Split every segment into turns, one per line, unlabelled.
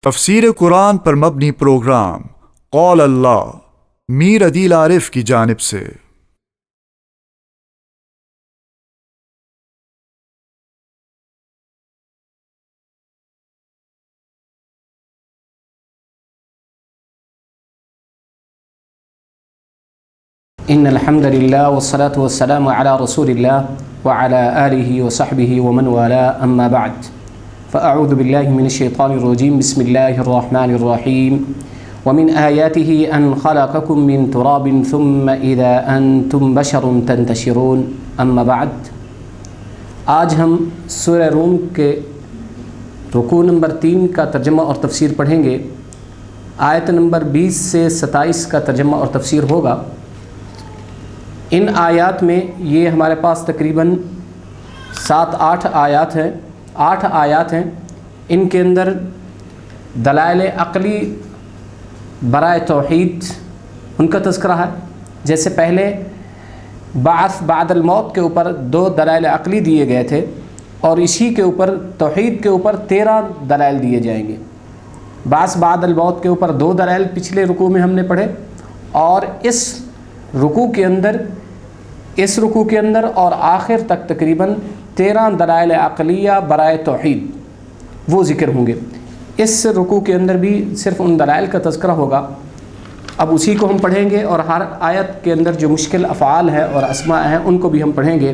تفسیر قرآن پر مبنی پروگرام قول اللہ میر عدیل عارف کی جانب سے۔
ان الحمد للہ والصلاة والسلام علی رسول اللہ وعلی آلہ وصحبہ ومن والاه اما بعد فاعوذ باللہ من الشیطان الرجیم بسم اللہ الرحمن الرحیم ومن آیاته ان خلقکم من تراب ثم اذا انتم بشر تنتشرون اما بعد۔ آج ہم سورہ روم کے رکوع نمبر 3 کا ترجمہ اور تفسیر پڑھیں گے۔ آیت نمبر 20 سے 27 کا ترجمہ اور تفسیر ہوگا۔ ان آیات میں یہ ہمارے پاس تقریباً 7-8 آیات ہیں، 8 آیات ہیں۔ ان کے اندر دلائل عقلی برائے توحید ان کا تذکرہ ہے۔ جیسے پہلے بعث بعد الموت کے اوپر 2 دلائل عقلی دیے گئے تھے، اور اسی کے اوپر توحید کے اوپر 13 دلائل دیے جائیں گے۔ بعث بعد الموت کے اوپر 2 دلائل پچھلے رکوع میں ہم نے پڑھے، اور اس رکوع کے اندر اور آخر تک تقریباً 13 دلائل عقلیہ برائے توحید وہ ذکر ہوں گے۔ اس رکوع کے اندر بھی صرف ان دلائل کا تذکرہ ہوگا۔ اب اسی کو ہم پڑھیں گے، اور ہر آیت کے اندر جو مشکل افعال ہیں اور اسماء ہیں ان کو بھی ہم پڑھیں گے۔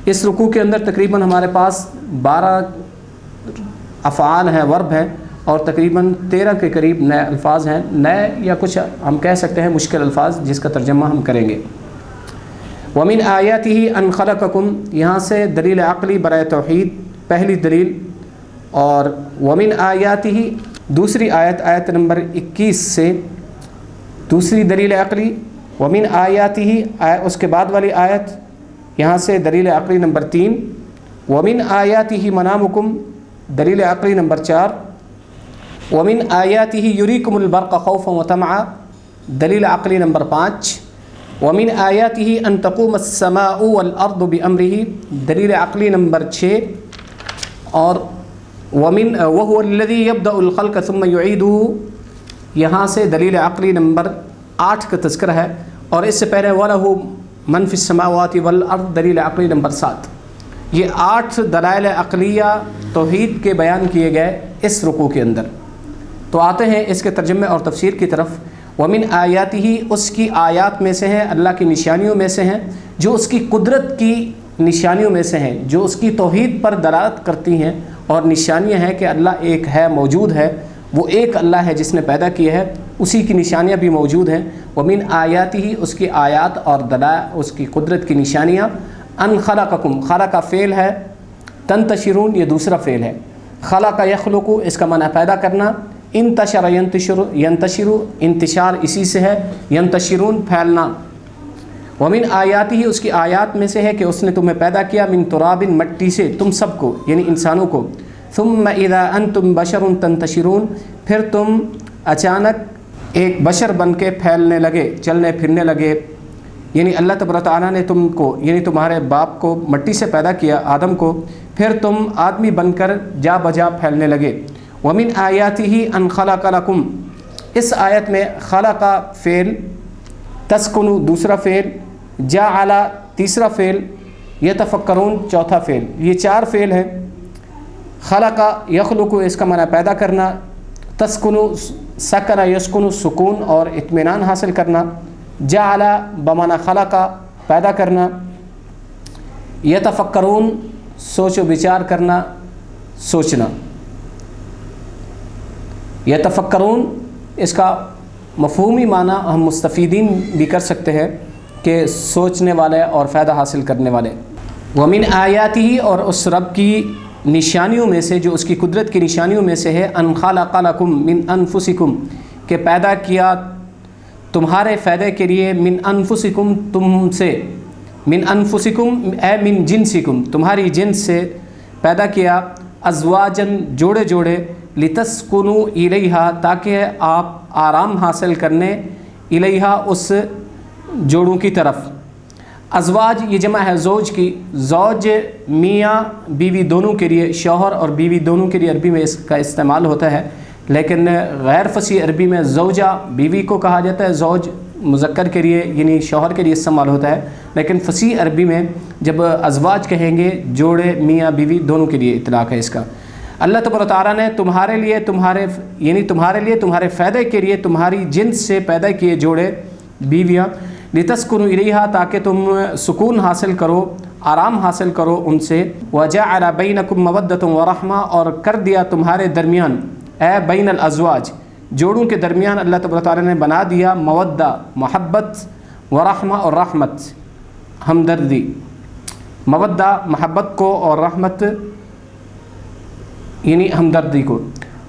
اس رکوع کے اندر تقریباً ہمارے پاس 12 افعال ہیں، ورب ہیں، اور تقریباً 13 کے قریب نئے الفاظ ہیں، نئے یا کچھ ہم کہہ سکتے ہیں مشکل الفاظ، جس کا ترجمہ ہم کریں گے۔ وَمِنْ آیَاتِهِ أَنْ خَلَقَكُمْ، یہاں سے دلیل عقلی برائے توحید پہلی دلیل، اور وَمِنْ آیَاتِهِ دوسری آیت نمبر 21 سے دوسری دلیل عقلی، وَمِنْ آیَاتِهِ اس کے بعد والی آیت، یہاں سے دلیل عقلی نمبر 3، وَمِنْ آیَاتِهِ مَنَامُكُمْ دلیل عقلی نمبر 4، وَمِنْ آیَاتِهِ يُرِيكُمُ الْبَرْقَ خَوْفًا وَطَمْعًا دلیل عقلی نمبر 5، وَمِنْ آیَاتِهِ أَن تَقُومَ السَّمَاءُ وَالْأَرْضُ بِأَمْرِهِ دلیل عقلی نمبر 6، اور وَهُوَ الَّذِي يَبْدَأُ الْخَلْقَ ثُمَّ يُعِيدُهُ یہاں سے دلیل عقلی نمبر 8 کا تذکرہ ہے، اور اس سے پہلے وَلَهُ مَن فِي السَّمَاوَاتِ وَالْأَرْضِ دلیل عقلی نمبر 7۔ یہ 8 دلائل عقلیہ توحید کے بیان کیے گئے اس رکوع کے اندر۔ تو آتے ہیں اس کے ترجمے اور تفسیر کی طرف۔ وَمِنْ آیَاتِهِ اس کی آیات میں سے ہیں، اللہ کی نشانیوں میں سے ہیں، جو اس کی قدرت کی نشانیوں میں سے ہیں، جو اس کی توحید پر دلالت کرتی ہیں، اور نشانیاں ہیں کہ اللہ ایک ہے، موجود ہے، وہ ایک اللہ ہے جس نے پیدا کیا ہے، اسی کی نشانیاں بھی موجود ہیں۔ وَمِنْ آیَاتِهِ اس کی آیات اور دلائل اس کی قدرت کی نشانیاں۔ ان خلقکم، خلق کا فعل ہے، تنتشرون یہ دوسرا فعل ہے۔ خلق یخلق اس کا معنی پیدا کرنا، انتشر ینتشر، ینتشر انتشار اسی سے ہے، ینتشرون پھیلنا۔ ومن آیاتہ اس کی آیات میں سے ہے کہ اس نے تمہیں پیدا کیا من تراب مٹی سے، تم سب کو یعنی انسانوں کو، ثم اذا انتم بشر تنتشرون پھر تم اچانک ایک بشر بن کے پھیلنے لگے، چلنے پھرنے لگے۔ یعنی اللہ تبارک تعالیٰ نے تم کو یعنی تمہارے باپ کو مٹی سے پیدا کیا، آدم کو، پھر تم آدمی بن کر جا بجا پھیلنے لگے۔ وَمِنْ آیَاتِهِ أَنْ خَلَقَ لَكُمْ اس آیت میں خلق فعل، تسکنو دوسرا فعل، جعل تیسرا فعل، یتفکرون چوتھا فعل، یہ 4 فعل ہیں۔ خلق یخلق اس کا معنی پیدا کرنا، تسکنو سکن یسکنو سکون اور اطمینان حاصل کرنا، جعل بمعنی خلق پیدا کرنا، یتفکرون سوچ و بچار کرنا، سوچنا۔ یتفکرون اس کا مفہومی معنی ہم مستفیدین بھی کر سکتے ہیں کہ سوچنے والے اور فائدہ حاصل کرنے والے۔ وَمِنْ آیَاتِهِ اور اس رب کی نشانیوں میں سے، جو اس کی قدرت کی نشانیوں میں سے ہے، ان خلق لکم من انفسکم کہ پیدا کیا تمہارے فائدے کے لیے، من انفسکم تم سے، من انفسکم اے من جنسکم تمہاری جنس سے پیدا کیا، ازواجن جوڑے جوڑے، لتسکنوا الیہا تاکہ آپ آرام حاصل کرنے، الیہا اس جوڑوں کی طرف۔ ازواج یہ جمع ہے زوج کی، زوج میاں بیوی دونوں کے لیے، شوہر اور بیوی دونوں کے لیے عربی میں اس کا استعمال ہوتا ہے لیکن غیر فصیح عربی میں زوجہ بیوی کو کہا جاتا ہے، زوج مذکر کے لیے یعنی شوہر کے لیے استعمال ہوتا ہے، لیکن فصیح عربی میں جب ازواج کہیں گے جوڑے میاں بیوی دونوں کے لیے اطلاق ہے اس کا۔ اللہ تبارک و تعالیٰ نے تمہارے لیے تمہارے فائدے کے لیے تمہاری جنس سے پیدا کیے جوڑے بیویاں، لتسکنوا الیہا تاکہ تم سکون حاصل کرو، آرام حاصل کرو ان سے، وجعل بینکم مودۃ ورحمہ اور کر دیا تمہارے درمیان بین الازواج جوڑوں کے درمیان اللہ تبارک و تعالیٰ نے بنا دیا مودہ محبت، ورحمہ اور رحمت ہمدردی، مودہ محبت کو اور رحمت یعنی ہمدردی کو۔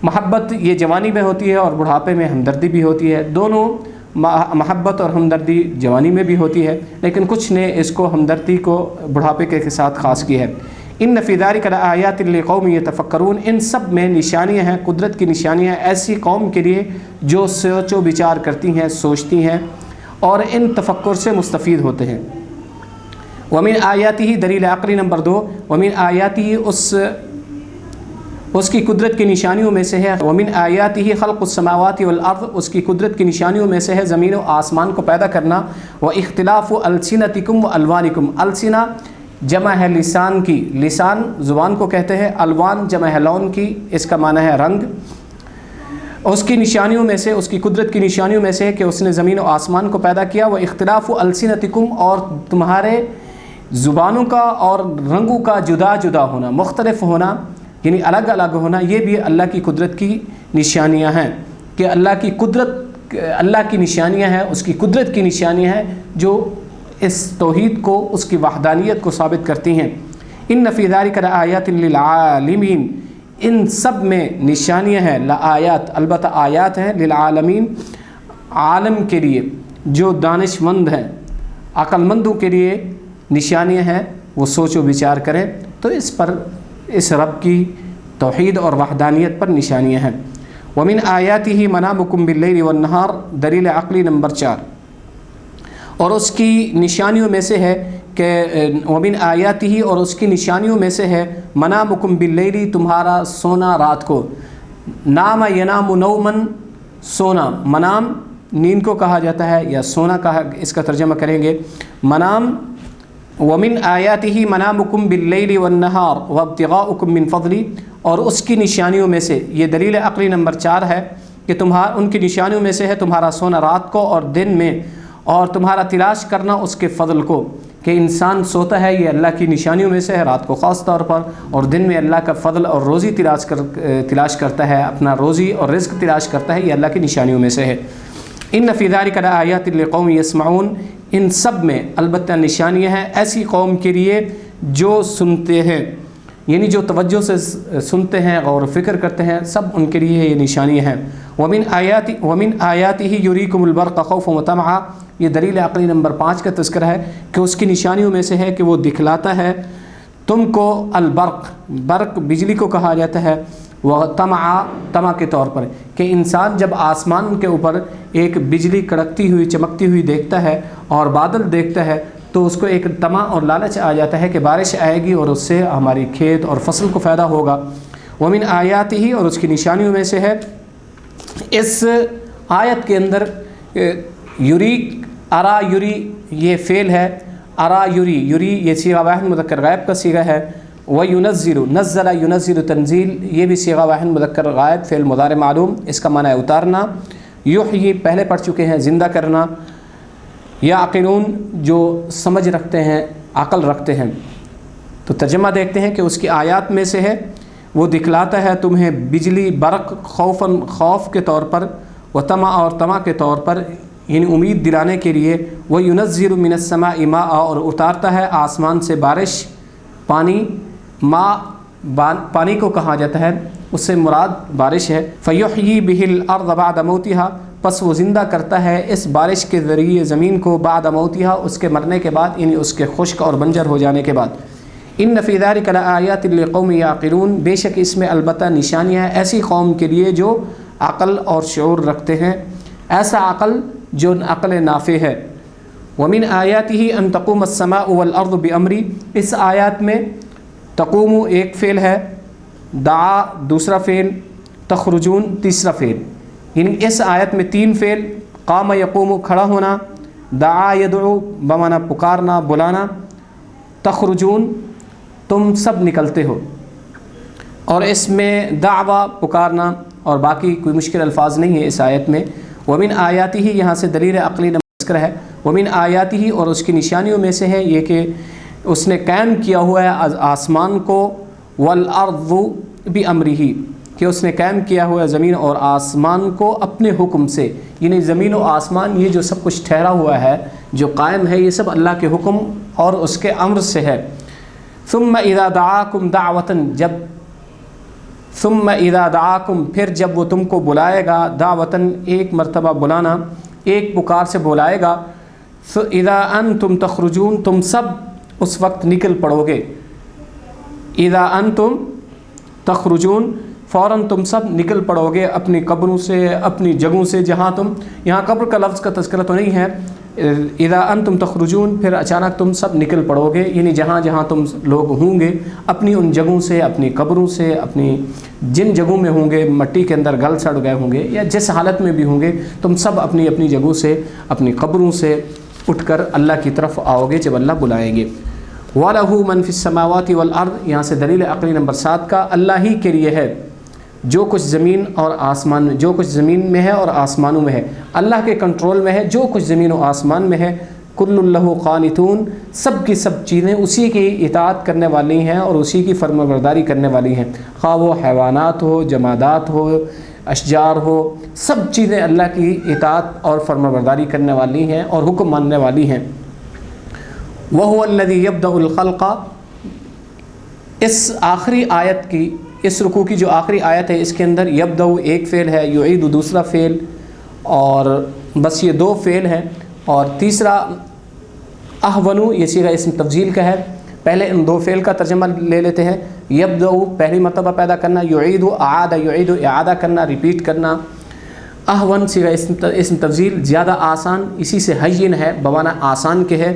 محبت یہ جوانی میں ہوتی ہے اور بڑھاپے میں ہمدردی بھی ہوتی ہے، دونوں محبت اور ہمدردی جوانی میں بھی ہوتی ہے، لیکن کچھ نے اس کو ہمدردی کو بڑھاپے کے ساتھ خاص کی ہے۔ ان فی ذلک لآیات لقوم یتفکرون، ان سب میں نشانیاں ہیں، قدرت کی نشانیاں ایسی قوم کے لیے جو سوچ و بچار کرتی ہیں، سوچتی ہیں اور ان تفکر سے مستفید ہوتے ہیں۔ ومن آیاتہ، دلیل عقلی نمبر 2، ومن آیاتہ اس کی قدرت کی نشانیوں میں سے ہے، ومن آیاتہ خلق السماوات والارض، اس کی قدرت کی نشانیوں میں سے ہے زمین و آسمان کو پیدا کرنا، واختلاف السنتکم والوانکم، السنہ جمع ہے لسان کی، لسان زبان کو کہتے ہیں، الوان جمع ہے لون کی، اس کا معنی ہے رنگ۔ اس کی نشانیوں میں سے، اس کی قدرت کی نشانیوں میں سے ہے کہ اس نے زمین و آسمان کو پیدا کیا، واختلاف السنتکم اور تمہارے زبانوں کا اور رنگوں کا جدا جدا ہونا، مختلف ہونا یعنی الگ الگ ہونا، یہ بھی اللہ کی قدرت کی نشانیاں ہیں کہ اللہ کی قدرت، اللہ کی نشانیاں ہیں، اس کی قدرت کی نشانیاں ہیں جو اس توحید کو، اس کی وحدانیت کو ثابت کرتی ہیں۔ ان فی ذلک لآیات للعالمین، ان سب میں نشانیاں ہیں، لآیات البتہ آیات ہیں، للعالمین عالم کے لیے جو دانش مند ہیں، عقل مندوں کے لیے نشانیاں ہیں، وہ سوچ و بچار کریں تو اس پر، اس رب کی توحید اور وحدانیت پر نشانیاں ہیں۔ ومن آیاتہ منامکم باللیل والنہار، دلیل عقلی نمبر 4، اور اس کی نشانیوں میں سے ہے کہ ومن آیاتہ، اور اس کی نشانیوں میں سے ہے منامکم باللیل، تمہارا سونا رات کو، نام ینام نومن، سونا، منام نیند کو کہا جاتا ہے یا سونا کہا، اس کا ترجمہ کریں گے منام۔ ومن آیاتہ منامکم باللیل والنہار وابتغاؤکم من فضلی، اور اس کی نشانیوں میں سے، یہ دلیل عقلی نمبر 4 ہے کہ ان کی نشانیوں میں سے ہے تمہارا سونا رات کو اور دن میں، اور تمہارا تلاش کرنا اس کے فضل کو، کہ انسان سوتا ہے، یہ اللہ کی نشانیوں میں سے ہے رات کو خاص طور پر، اور دن میں اللہ کا فضل اور روزی تلاش کرتا ہے، اپنا روزی اور رزق تلاش کرتا ہے، یہ اللہ کی نشانیوں میں سے ہے۔ ان فی ذلک لآیات لقوم یسمعون، ان سب میں البتہ نشانیاں ہیں ایسی قوم کے لیے جو سنتے ہیں، یعنی جو توجہ سے سنتے ہیں، غور و فکر کرتے ہیں، سب ان کے لیے یہ نشانیاں ہیں۔ ومن آیاتہ یریکم البرق خوفا وطمعا، یہ دلیل عقلی نمبر 5 کا تذکرہ ہے کہ اس کی نشانیوں میں سے ہے کہ وہ دکھلاتا ہے تم کو البرق، برق بجلی کو کہا جاتا ہے، وطمعا طمع کے طور پر، کہ انسان جب آسمان کے اوپر ایک بجلی کڑکتی ہوئی چمکتی ہوئی دیکھتا ہے اور بادل دیکھتا ہے تو اس کو ایک طمع اور لالچ آ جاتا ہے کہ بارش آئے گی اور اس سے ہماری کھیت اور فصل کو فائدہ ہوگا۔ ومن آیاتہ، اور اس کی نشانیوں میں سے ہے، اس آیت کے اندر یری، ارا یری یہ فعل ہے، ارا یری، یری یہ صیغہ واحد مذکر غائب کا صیغہ ہے، وینزل، نزل ینزل تنزیل یہ بھی صیغہ واحد مذکر غائب فعل مضارع معلوم، اس کا معنی ہے اتارنا۔ یحیی پہلے پڑھ چکے ہیں، زندہ کرنا۔ یعقلون جو سمجھ رکھتے ہیں، عقل رکھتے ہیں۔ تو ترجمہ دیکھتے ہیں کہ اس کی آیات میں سے ہے وہ دکھلاتا ہے تمہیں بجلی، برق، خوفاً خوف کے طور پر، و طمع اور طمع کے طور پر، یعنی امید دلانے کے لیے، وہ ينزل من السماء ماء اور اتارتا ہے آسمان سے بارش، پانی، ماء پانی کو کہا جاتا ہے، اس سے مراد بارش ہے۔ فیحیی بہ الارض بعد موتها، پس وہ زندہ کرتا ہے اس بارش کے ذریعے زمین کو، بعد موتها اس کے مرنے کے بعد، یعنی اس کے خشک اور بنجر ہو جانے کے بعد۔ ان فی ذلک لآیات لقوم یعقلون، بے شک اس میں البتہ نشانیاں ہیں ایسی قوم کے لیے جو عقل اور شعور رکھتے ہیں، ایسا عقل جو عقل نافع ہے۔ ومن آیاتہ ان تقوم السماء والارض بامری، اس آیات میں تقوم ایک فعل ہے، دعا دوسرا فعل، تخرجون تیسرا فعل، یعنی اس آیت میں 3 فعل، قام یقوم کھڑا ہونا، دعا یدعو بمانا پکارنا بلانا، تخرجون تم سب نکلتے ہو، اور اس میں دعویٰ پکارنا اور باقی کوئی مشکل الفاظ نہیں ہے اس آیت میں۔ ومن آیاتی ہی یہاں سے دلیل عقلی نمبر ذکر ہے، ومن آیاتی ہی اور اس کی نشانیوں میں سے ہے یہ کہ اس نے قائم کیا ہوا ہے آسمان کو، والارض بامرہ کہ اس نے قائم کیا ہوا ہے زمین اور آسمان کو اپنے حکم سے، یعنی زمین و آسمان یہ جو سب کچھ ٹھہرا ہوا ہے جو قائم ہے یہ سب اللہ کے حکم اور اس کے امر سے ہے۔ ثم اذا دعاکم دعوتاً ثم اذا دعاکم پھر جب وہ تم کو بلائے گا، دعوتاً ایک مرتبہ بلانا، ایک پکار سے بلائے گا، اذا انتم تخرجون تم سب اس وقت نکل پڑو گے، اذا انتم تخرجون فوراً تم سب نکل پڑو گے اپنی قبروں سے، اپنی جگہوں سے جہاں تم، یہاں قبر کا لفظ کا تذکرہ تو نہیں ہے، اذا انتم تخرجون پھر اچانک تم سب نکل پڑو گے، یعنی جہاں جہاں تم لوگ ہوں گے اپنی ان جگہوں سے، اپنی قبروں سے، اپنی جن جگہوں میں ہوں گے مٹی کے اندر گل سڑ گئے ہوں گے یا جس حالت میں بھی ہوں گے، تم سب اپنی اپنی جگہوں سے، اپنی قبروں سے اٹھ کر اللہ کی طرف آؤ گے جب اللہ بلائیں گے۔ وَلَهُ مَنْ فِي السَّمَاوَاتِ وَالْأَرْضِ یہاں سے دلیل عقلی نمبر 7 کا، اللہ ہی کے لیے ہے جو کچھ زمین اور آسمان میں، جو کچھ زمین میں ہے اور آسمانوں میں ہے، اللہ کے کنٹرول میں ہے جو کچھ زمین و آسمان میں ہے، کل لہ قانتون سب کی سب چیزیں اسی کی اطاعت کرنے والی ہیں اور اسی کی فرمانبرداری کرنے والی ہیں، خواہ وہ حیوانات ہو، جمادات ہو، اشجار ہو، سب چیزیں اللہ کی اطاعت اور فرمانبرداری کرنے والی ہیں اور حکم ماننے والی ہیں۔ وَهُوَ الَّذِي يَبْدَأُ الْخَلْقَ اس آخری آیت کی، اس رکوع کی جو آخری آیت ہے اس کے اندر یبدأ ایک فعل ہے، یعید دوسرا فعل، اور بس یہ 2 فعل ہیں، اور تیسرا احونو یہ صیغہ اسم تفضیل کا ہے۔ پہلے ان 2 فعل کا ترجمہ لے لیتے ہیں۔ یبدأ پہلی مرتبہ پیدا کرنا، یعید اعادہ یعید اعادہ کرنا، ریپیٹ کرنا۔ احون صیغہ اسم تفضیل زیادہ آسان، اسی سے ہین ہے بمعنی آسان کے ہے۔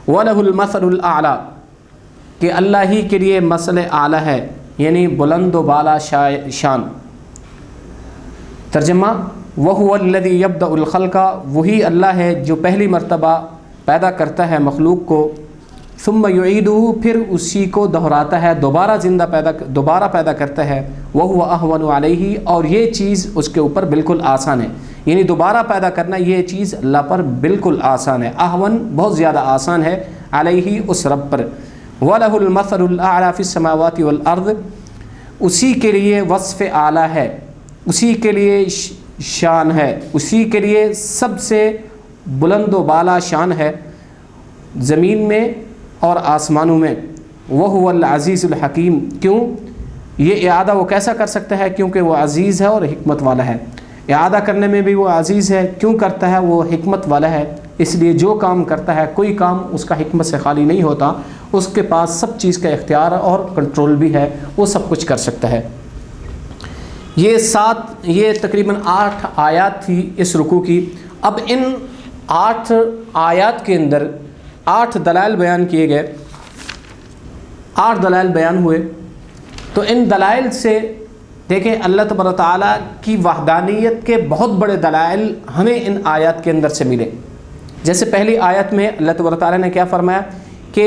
وَلَهُ الْمَثَلُ الْأَعْلَى کہ اللہ ہی کے لیے مثل اعلیٰ ہے، یعنی بلند و بالا شان۔ ترجمہ وَهُوَ الَّذِي يَبْدَأُ الْخَلْقَ وہی اللہ ہے جو پہلی مرتبہ پیدا کرتا ہے مخلوق کو، ثم يعيده پھر اسی کو دہراتا ہے، دوبارہ پیدا کرتا ہے، وَهُوَ أَهْوَنُ عَلَيْهِ اور یہ چیز اس کے اوپر بالکل آسان ہے، یعنی دوبارہ پیدا کرنا یہ چیز اللہ پر بالکل آسان ہے، احون بہت زیادہ آسان ہے، علیہ اس رب پر۔ وَلَهُ الْمَثَلُ الْأَعْلَى فِي السَّمَاوَاتِ وَالْأَرْضِ اسی کے لیے وصف اعلیٰ ہے، اسی کے لیے شان ہے، اسی کے لیے سب سے بلند و بالا شان ہے زمین میں اور آسمانوں میں۔ وَهُوَ الْعَزِيزُ الْحَكِيمُ کیوں یہ اعادہ وہ کیسا کر سکتا ہے؟ کیونکہ وہ عزیز ہے اور حکمت والا ہے، اعادہ کرنے میں بھی وہ عزیز ہے، کیوں کرتا ہے؟ وہ حکمت والا ہے، اس لیے جو کام کرتا ہے کوئی کام اس کا حکمت سے خالی نہیں ہوتا، اس کے پاس سب چیز کا اختیار اور کنٹرول بھی ہے، وہ سب کچھ کر سکتا ہے۔ یہ تقریباً 8 آیات تھی اس رکوع کی۔ اب ان 8 آیات کے اندر 8 دلائل بیان کیے گئے، 8 دلائل بیان ہوئے، تو ان دلائل سے دیکھیں اللہ تبارک تعالیٰ کی وحدانیت کے بہت بڑے دلائل ہمیں ان آیات کے اندر سے ملے۔ جیسے پہلی آیت میں اللہ تبارک تعالیٰ نے کیا فرمایا کہ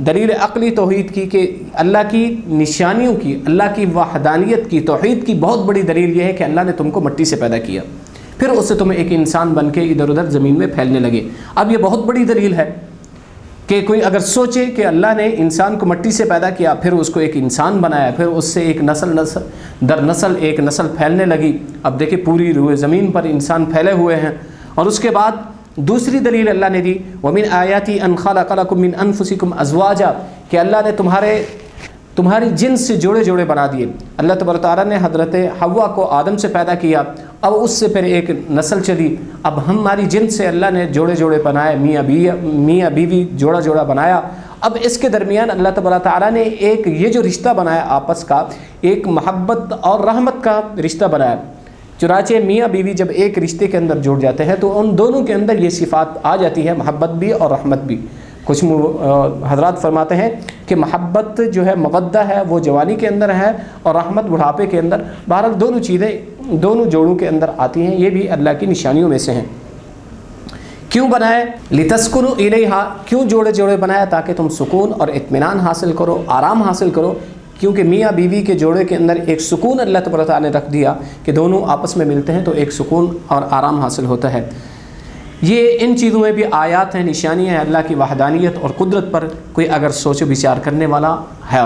دلیل عقلی توحید کی، کہ اللہ کی نشانیوں کی، اللہ کی وحدانیت کی، توحید کی بہت بڑی دلیل یہ ہے کہ اللہ نے تم کو مٹی سے پیدا کیا، پھر اس سے تمہیں ایک انسان بن کے ادھر ادھر زمین میں پھیلنے لگے۔ اب یہ بہت بڑی دلیل ہے کہ کوئی اگر سوچے کہ اللہ نے انسان کو مٹی سے پیدا کیا، پھر اس کو ایک انسان بنایا، پھر اس سے ایک نسل در نسل ایک نسل پھیلنے لگی، اب دیکھیں پوری روئے زمین پر انسان پھیلے ہوئے ہیں۔ اور اس کے بعد دوسری دلیل اللہ نے دی، وَمِنْ آيَاتِهِ أَنْ خَلَقَ لَكُم مِّنْ أَنفُسِكُمْ أَزْوَاجًا کہ اللہ نے تمہاری جنس سے جوڑے جوڑے بنا دیے۔ اللہ تبارک تعالیٰ نے حضرت حوا کو آدم سے پیدا کیا، اب اس سے پھر ایک نسل چلی، اب ہماری جنس سے اللہ نے جوڑے جوڑے بنائے، میاں بیوی جوڑا جوڑا بنایا۔ اب اس کے درمیان اللہ تبارک تعالیٰ نے ایک یہ جو رشتہ بنایا آپس کا، ایک محبت اور رحمت کا رشتہ بنایا۔ چنانچہ میاں بیوی جب ایک رشتے کے اندر جڑ جاتے ہیں تو ان دونوں کے اندر یہ صفات آ جاتی ہے، محبت بھی اور رحمت بھی۔ کچھ حضرات فرماتے ہیں کہ محبت جو ہے مودہ ہے وہ جوانی کے اندر ہے اور رحمت بڑھاپے کے اندر. بہرحال دونوں چیزیں دونوں جوڑوں کے اندر آتی ہیں. یہ بھی اللہ کی نشانیوں میں سے ہیں. کیوں بنائے؟ لتسکنوا الیہا، کیوں جوڑے جوڑے بنایا؟ تاکہ تم سکون اور اطمینان حاصل کرو، آرام حاصل کرو. کیونکہ میاں بیوی کے جوڑے کے اندر ایک سکون اللہ تبارک و تعالیٰ نے رکھ دیا کہ دونوں آپس میں ملتے ہیں تو ایک سکون اور آرام حاصل ہوتا ہے. یہ ان چیزوں میں بھی آیات ہیں، نشانیاں ہیں اللہ کی وحدانیت اور قدرت پر. کوئی اگر سوچ و بچار کرنے والا ہے،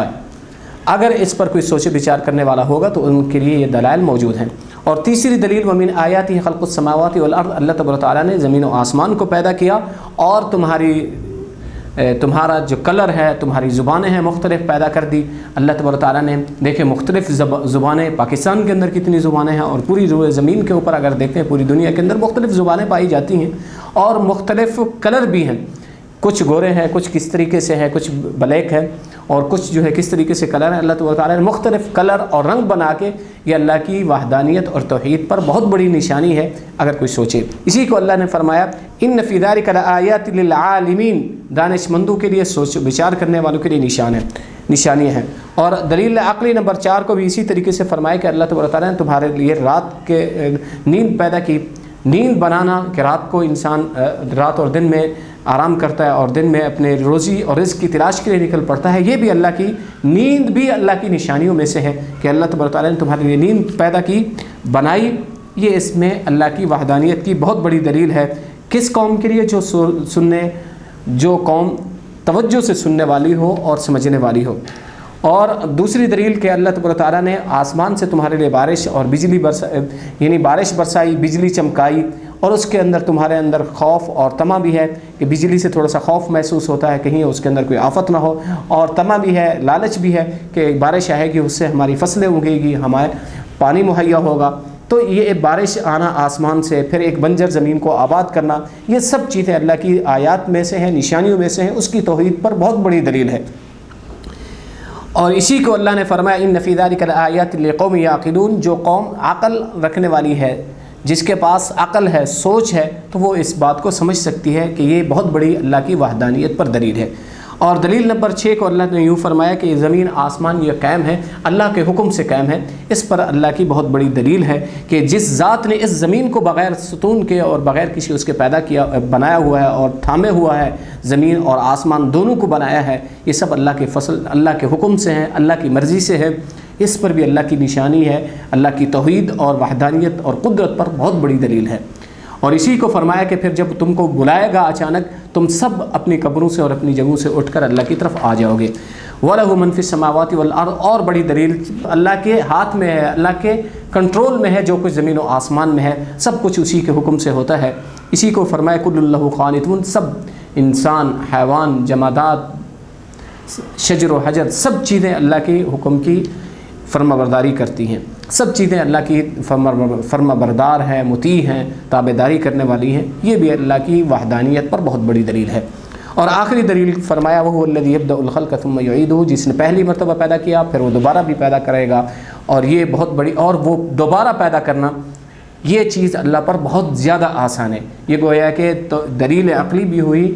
اگر اس پر کوئی سوچ و بچار کرنے والا ہوگا تو ان کے لیے یہ دلائل موجود ہیں. اور تیسری دلیل ومن آیاتہ خلق السماوات والارض، اللہ تبارک و تعالیٰ نے زمین و آسمان کو پیدا کیا اور تمہارا جو کلر ہے، تمہاری زبانیں ہیں مختلف پیدا کر دی اللہ تبارک و تعالیٰ نے. دیکھیں مختلف زبانیں، پاکستان کے اندر کتنی زبانیں ہیں اور پوری زمین کے اوپر اگر دیکھیں پوری دنیا کے اندر مختلف زبانیں پائی جاتی ہیں اور مختلف کلر بھی ہیں. کچھ گورے ہیں، کچھ کس طریقے سے ہیں، کچھ بلیک ہے اور کچھ جو ہے کس طریقے سے کلر ہے. اللہ تبارک و تعالیٰ نے مختلف کلر اور رنگ بنا کے یہ اللہ کی وحدانیت اور توحید پر بہت بڑی نشانی ہے اگر کوئی سوچے. اسی کو اللہ نے فرمایا ان فی ذلک لآیات للعالمین، دانش مندوں کے لیے، سوچ وچار کرنے والوں کے لیے نشانیاں ہیں. اور دلیل عقلی نمبر 4 کو بھی اسی طریقے سے فرمایا کہ اللہ تبارک و تعالیٰ نے تمہارے لیے رات کے نیند پیدا کی. نیند بنانا کہ رات کو انسان رات اور دن میں آرام کرتا ہے اور دن میں اپنے روزی اور رزق کی تلاش کے لیے نکل پڑتا ہے. یہ بھی اللہ کی نیند بھی اللہ کی نشانیوں میں سے ہے کہ اللہ تبارک و تعالیٰ نے تمہارے لیے نیند پیدا کی، بنائی. یہ اس میں اللہ کی وحدانیت کی بہت بڑی دلیل ہے. کس قوم کے لیے؟ جو قوم توجہ سے سننے والی ہو اور سمجھنے والی ہو. اور دوسری دلیل کہ اللہ تبارک و تعالیٰ نے آسمان سے تمہارے لیے بارش اور بجلی بارش برسائی، بجلی چمکائی اور اس کے اندر تمہارے اندر خوف اور طمع بھی ہے کہ بجلی سے تھوڑا سا خوف محسوس ہوتا ہے کہیں اس کے اندر کوئی آفت نہ ہو، اور طمع بھی ہے، لالچ بھی ہے کہ بارش آئے گی اس سے ہماری فصلیں اگے گی، ہمارے پانی مہیا ہوگا. تو یہ بارش آنا آسمان سے، پھر ایک بنجر زمین کو آباد کرنا، یہ سب چیزیں اللہ کی آیات میں سے ہیں، نشانیوں میں سے ہیں. اس کی توحید پر بہت بڑی دلیل ہے. اور اسی کو اللہ نے فرمایا ان فی ذلک لآیات لقوم یعقلون، جو قوم عقل رکھنے والی ہے، جس کے پاس عقل ہے، سوچ ہے، تو وہ اس بات کو سمجھ سکتی ہے کہ یہ بہت بڑی اللہ کی وحدانیت پر دلیل ہے. اور دلیل نمبر 6 کو اللہ نے یوں فرمایا کہ زمین آسمان یہ قائم ہے، اللہ کے حکم سے قائم ہے. اس پر اللہ کی بہت بڑی دلیل ہے کہ جس ذات نے اس زمین کو بغیر ستون کے اور بغیر کسی اس کے بنایا ہوا ہے اور تھامے ہوا ہے، زمین اور آسمان دونوں کو بنایا ہے، یہ سب اللہ کے فضل، اللہ کے حکم سے ہیں، اللہ کی مرضی سے ہے. اس پر بھی اللہ کی نشانی ہے، اللہ کی توحید اور وحدانیت اور قدرت پر بہت بڑی دلیل ہے. اور اسی کو فرمایا کہ پھر جب تم کو بلائے گا اچانک، تم سب اپنی قبروں سے اور اپنی جگہوں سے اٹھ کر اللہ کی طرف آ جاؤ گے. وَلَهُ مَن فِي السَّمَاوَاتِ وَالْأَرْضِ، اور بڑی دلیل اللہ کے ہاتھ میں ہے، اللہ کے کنٹرول میں ہے جو کچھ زمین و آسمان میں ہے، سب کچھ اسی کے حکم سے ہوتا ہے. اسی کو فرمایا كُلٌّ لَهُ قَانِتُونَ، سب انسان، حیوان، جمادات، شجر و حجر، سب چیزیں اللہ کے حکم کی فرما برداری کرتی ہیں. سب چیزیں اللہ کی فرما بردار ہیں، مطیع ہیں، تابع داری کرنے والی ہیں. یہ بھی اللہ کی وحدانیت پر بہت بڑی دلیل ہے. اور آخری دلیل فرمایا وَهُوَ الَّذِي يَبْدَأُ الْخَلْقَ ثُمَّ يُعِيدُهُ، جس نے پہلی مرتبہ پیدا کیا پھر وہ دوبارہ بھی پیدا کرے گا. اور یہ بہت بڑی، اور وہ دوبارہ پیدا کرنا یہ چیز اللہ پر بہت زیادہ آسان ہے. یہ گویا کہ دلیل عقلی بھی ہوئی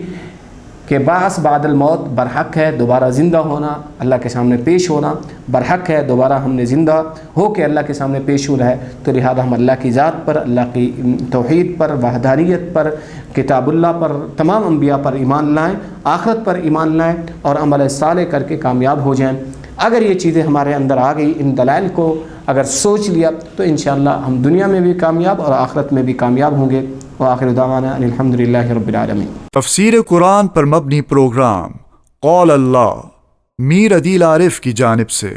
کہ بعث بعد الموت برحق ہے، دوبارہ زندہ ہونا، اللہ کے سامنے پیش ہونا برحق ہے. دوبارہ ہم نے زندہ ہو کے اللہ کے سامنے پیش ہو رہا ہے، تو لہذا ہم اللہ کی ذات پر، اللہ کی توحید پر، وحدانیت پر، کتاب اللہ پر، تمام انبیاء پر ایمان لائیں، آخرت پر ایمان لائیں اور عمل صالح کر کے کامیاب ہو جائیں. اگر یہ چیزیں ہمارے اندر آ گئی، ان دلائل کو اگر سوچ لیا تو انشاءاللہ ہم دنیا میں بھی کامیاب اور آخرت میں بھی کامیاب ہوں گے. وآخر دعوانا ان الحمدللہ رب العالمین.
تفسیر قرآن پر مبنی پروگرام قول اللہ میر عدیل عارف کی جانب سے